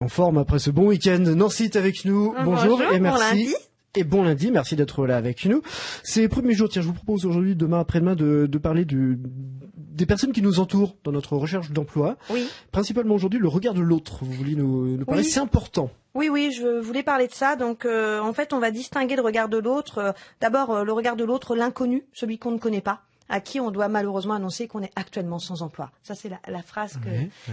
En forme après ce bon week-end. Nancy est avec nous. Bonjour et merci. Bon lundi. Et bon lundi, merci d'être là avec nous. C'est le premier jour, tiens, je vous propose aujourd'hui, demain, après-demain, de parler des personnes qui nous entourent dans notre recherche d'emploi. Oui. Principalement aujourd'hui, le regard de l'autre. Vous vouliez nous parler, Oui. c'est important. Oui, je voulais parler de ça. Donc, en fait, on va distinguer le regard de l'autre. D'abord, le regard de l'autre, l'inconnu, celui qu'on ne connaît pas, à qui on doit malheureusement annoncer qu'on est actuellement sans emploi. Ça, c'est la phrase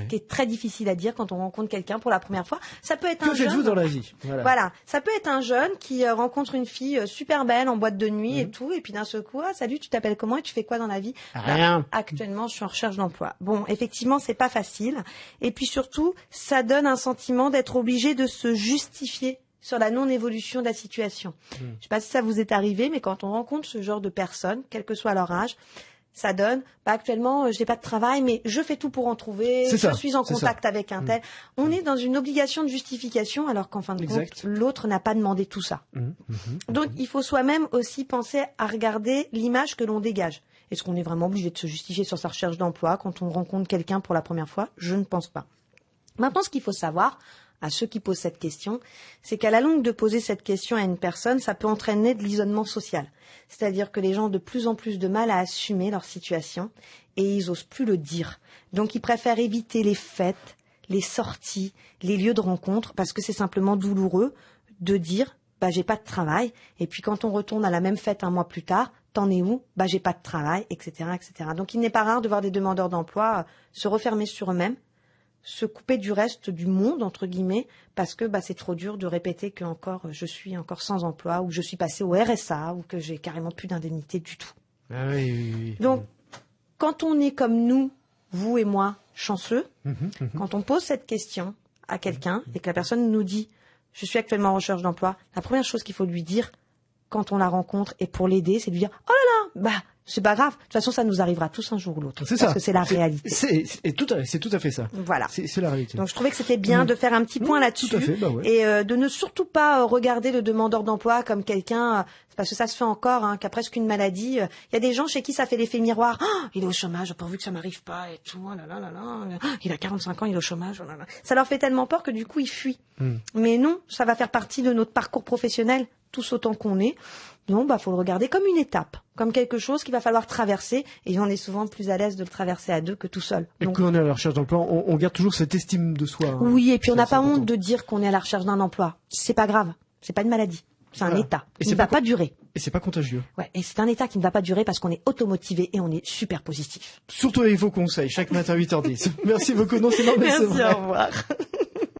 qui est très difficile à dire quand on rencontre quelqu'un pour la première fois. Ça peut être un jeune. Que faites-vous dans la vie? Voilà. Ça peut être un jeune qui rencontre une fille super belle en boîte de nuit et tout, et puis d'un seul coup, salut, tu t'appelles comment et tu fais quoi dans la vie? Rien. Actuellement, je suis en recherche d'emploi. Bon, effectivement, c'est pas facile. Et puis surtout, ça donne un sentiment d'être obligé de se justifier sur la non-évolution de la situation. Je sais pas si ça vous est arrivé, mais quand on rencontre ce genre de personnes, quel que soit leur âge, ça donne, actuellement, je n'ai pas de travail, mais je fais tout pour en trouver, je suis en contact avec un tel. On est dans une obligation de justification, alors qu'en fin de compte, l'autre n'a pas demandé tout ça. Donc, il faut soi-même aussi penser à regarder l'image que l'on dégage. Est-ce qu'on est vraiment obligé de se justifier sur sa recherche d'emploi quand on rencontre quelqu'un pour la première fois? Je ne pense pas. Maintenant, ce qu'il faut savoir, à ceux qui posent cette question, c'est qu'à la longue de poser cette question à une personne, ça peut entraîner de l'isolement social. C'est-à-dire que les gens ont de plus en plus de mal à assumer leur situation et ils osent plus le dire. Donc ils préfèrent éviter les fêtes, les sorties, les lieux de rencontre parce que c'est simplement douloureux de dire j'ai pas de travail, et puis quand on retourne à la même fête un mois plus tard, t'en es où? J'ai pas de travail, etc., etc. Donc il n'est pas rare de voir des demandeurs d'emploi se refermer sur eux-mêmes, se couper du reste du monde, entre guillemets, parce que c'est trop dur de répéter que je suis encore sans emploi, ou que je suis passé au RSA, ou que j'ai carrément plus d'indemnité du tout. Ah oui. Donc, quand on est comme nous, vous et moi, chanceux, quand on pose cette question à quelqu'un et que la personne nous dit « je suis actuellement en recherche d'emploi », la première chose qu'il faut lui dire quand on la rencontre et pour l'aider, c'est de lui dire « oh là là, c'est pas grave. De toute façon, ça nous arrivera tous un jour ou l'autre. Parce que c'est la réalité. C'est tout à fait ça. Voilà. C'est la réalité. Donc, je trouvais que c'était bien de faire un petit point là-dessus. Tout à fait, et de ne surtout pas regarder le demandeur d'emploi comme quelqu'un, parce que ça se fait encore, qui a presque une maladie. Il y a des gens chez qui ça fait l'effet miroir. Il est au chômage, pourvu que ça m'arrive pas et tout. Il a 45 ans, il est au chômage. Ça leur fait tellement peur que du coup, ils fuient. Mais non, ça va faire partie de notre parcours professionnel, tous autant qu'on est. Non, faut le regarder comme une étape, comme quelque chose qu'il va falloir traverser, et on est souvent plus à l'aise de le traverser à deux que tout seul. Et quand on est à la recherche d'emploi, on garde toujours cette estime de soi. Oui, et puis on n'a pas honte de dire qu'on est à la recherche d'un emploi. C'est pas grave, c'est pas une maladie, c'est un état qui ne va pas durer. Et c'est pas contagieux. Ouais, et c'est un état qui ne va pas durer parce qu'on est automotivé et on est super positif. Surtout avec vos conseils, chaque matin à 8h10. Merci beaucoup, non, c'est normal, Merci, c'est vrai. au revoir.